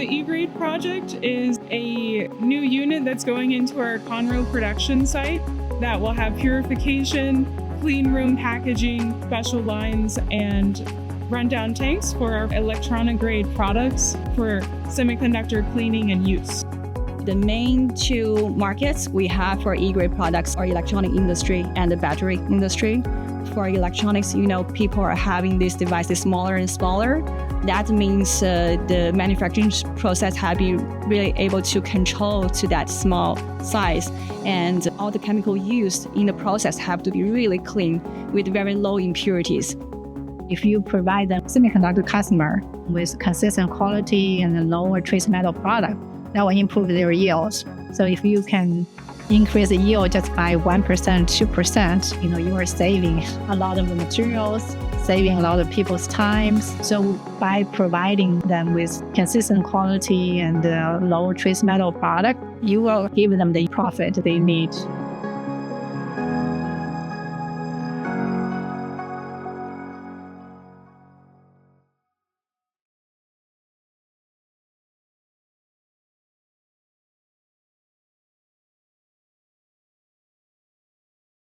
E-Grade project is a new unit that's going into our Conroe production site that will have purification, clean room packaging, special lines, and rundown tanks for our electronic grade products for semiconductor cleaning and use. The main two markets we have for E-Grade products are electronic industry and the battery industry. For electronics, people are having these devices smaller and smaller. That means the manufacturing process has been really able to control to that small size, and all the chemical used in the process have to be really clean with very low impurities. If you provide the semiconductor customer with consistent quality and a lower trace metal product, that will improve their yields. So if you can increase the yield just by 1%, 2%, you are saving a lot of the materials, saving a lot of people's time. So by providing them with consistent quality and low trace metal product, you will give them the profit they need.